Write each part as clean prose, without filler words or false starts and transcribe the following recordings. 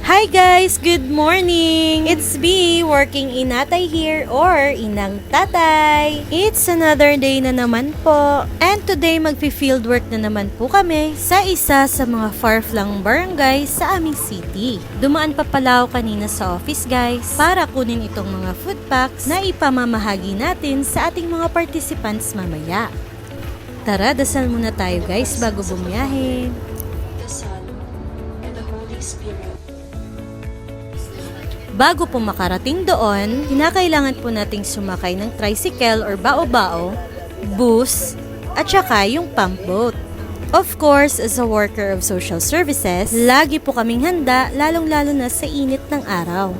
Hi guys! Good morning! It's B, working inatay here or inang tatay. It's another day na naman po. And today magfi-field work na naman po kami sa isa sa mga far-flung barangay sa aming city. Dumaan pa pala ako kanina sa office guys para kunin itong mga food packs na ipamamahagi natin sa ating mga participants mamaya. Tara, dasal muna tayo guys bago bumiyahe. The Son, and the Holy Spirit. Bago po makarating doon, kinakailangan po nating sumakay ng tricycle or bao-bao, bus, at saka yung pump boat. Of course, as a worker of social services, lagi po kaming handa, lalong-lalo na sa init ng araw.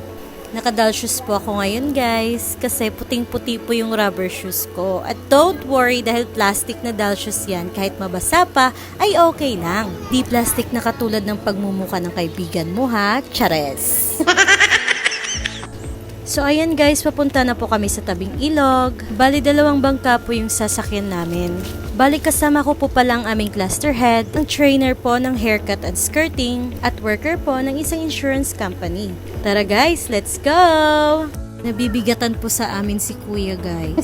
Nakadal shoes po ako ngayon guys, kasi puting-puti po yung rubber shoes ko. At don't worry dahil plastic na dal shoes yan, kahit mabasa pa, ay okay lang. Di plastic na katulad ng pagmumuka ng kaibigan mo ha, chares! So ayan guys, papunta na po kami sa tabing ilog. Bali 2 bangka po yung sasakyan namin. Bali kasama ko po palang aming cluster head, ang trainer po ng haircut at skirting, at worker po ng isang insurance company. Tara guys, let's go! Nabibigatan po sa amin si kuya guys.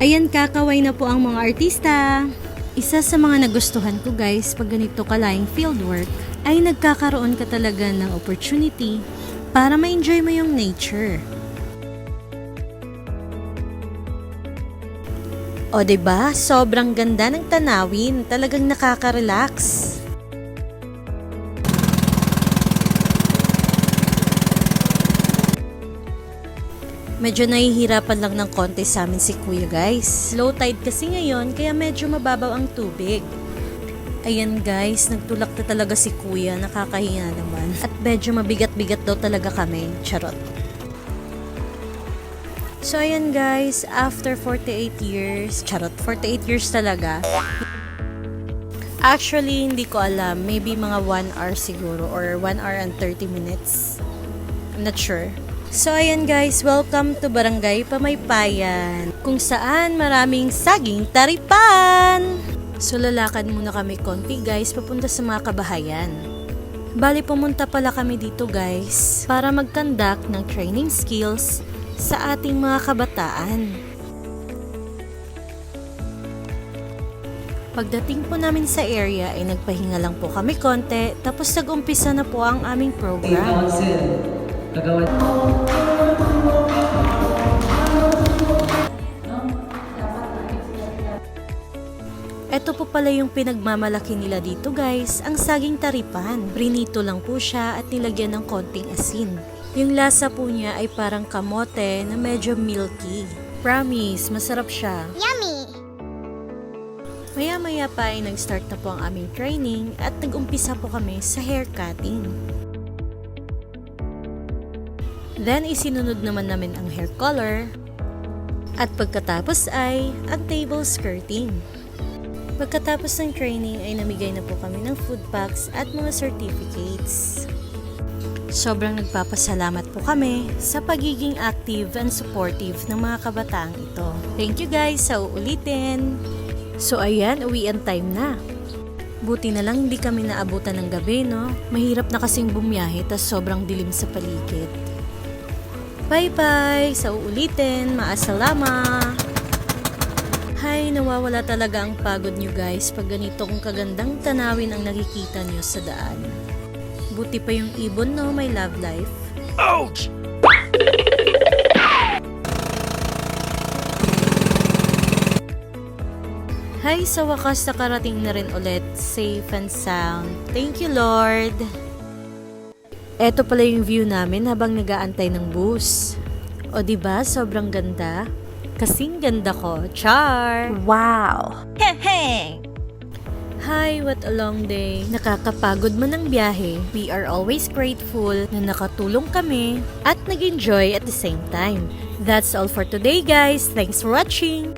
Ayan, kakaway na po ang mga artista. Isa sa mga nagustuhan ko guys pag ganito kalaing fieldwork ay nagkakaroon ka talaga ng opportunity para ma-enjoy mo yung nature. O diba, sobrang ganda ng tanawin, talagang nakaka-relax. Medyo nahihirapan lang ng konti sa amin si kuya guys. Low tide kasi ngayon, kaya medyo mababaw ang tubig. Ayan guys, nagtulak na talaga si kuya, nakakahinga naman. At medyo mabigat-bigat daw talaga kami, charot. So ayan guys, after 48 years, charot, 48 years talaga. Actually, hindi ko alam, maybe mga 1 hour siguro, or 1 hour and 30 minutes. I'm not sure. So ayan guys, welcome to Barangay Pamaypayan, kung saan maraming saging taripan! So lalakad muna kami konti guys, papunta sa mga kabahayan. Bali pumunta pala kami dito guys, para mag-conduct ng training skills sa ating mga kabataan. Pagdating po namin sa area ay nagpahinga lang po kami konti, tapos nag-umpisa na po ang aming program. Ito po pala yung pinagmamalaki nila dito guys, ang saging taripan. Prinito lang po siya at nilagyan ng konting asin. Yung lasa po niya ay parang kamote na medyo milky. Promise, masarap siya. Yummy! Maya-maya pa ay nag-start na po ang aming training at nag-umpisa po kami sa hair cutting. Then isinunod naman namin ang hair color. At pagkatapos ay ang table skirting. Pagkatapos ng training ay namigay na po kami ng food packs at mga certificates. Sobrang nagpapasalamat po kami sa pagiging active and supportive ng mga kabataang ito. Thank you guys sa uulitin. So ayan, uwian time na. Buti na lang hindi kami naabutan ng gabi, no? Mahirap na kasing bumiyahe tas sobrang dilim sa paligid. Bye-bye! Sa uulitin, maasalama! Hay, nawawala talaga ang pagod nyo guys pag ganito kung kagandang tanawin ang nakikita nyo sa daan. Buti pa yung ibon no, may love life. Ouch! Hay, sa wakas nakarating na rin ulit, safe and sound. Thank you Lord! Eto pala yung view namin habang nag-aantay ng bus. O diba, sobrang ganda? Kasing ganda ko. Char! Wow! Heheng! Hi, what a long day. Nakakapagod man ang biyahe. We are always grateful na nakatulong kami at nag-enjoy at the same time. That's all for today guys. Thanks for watching!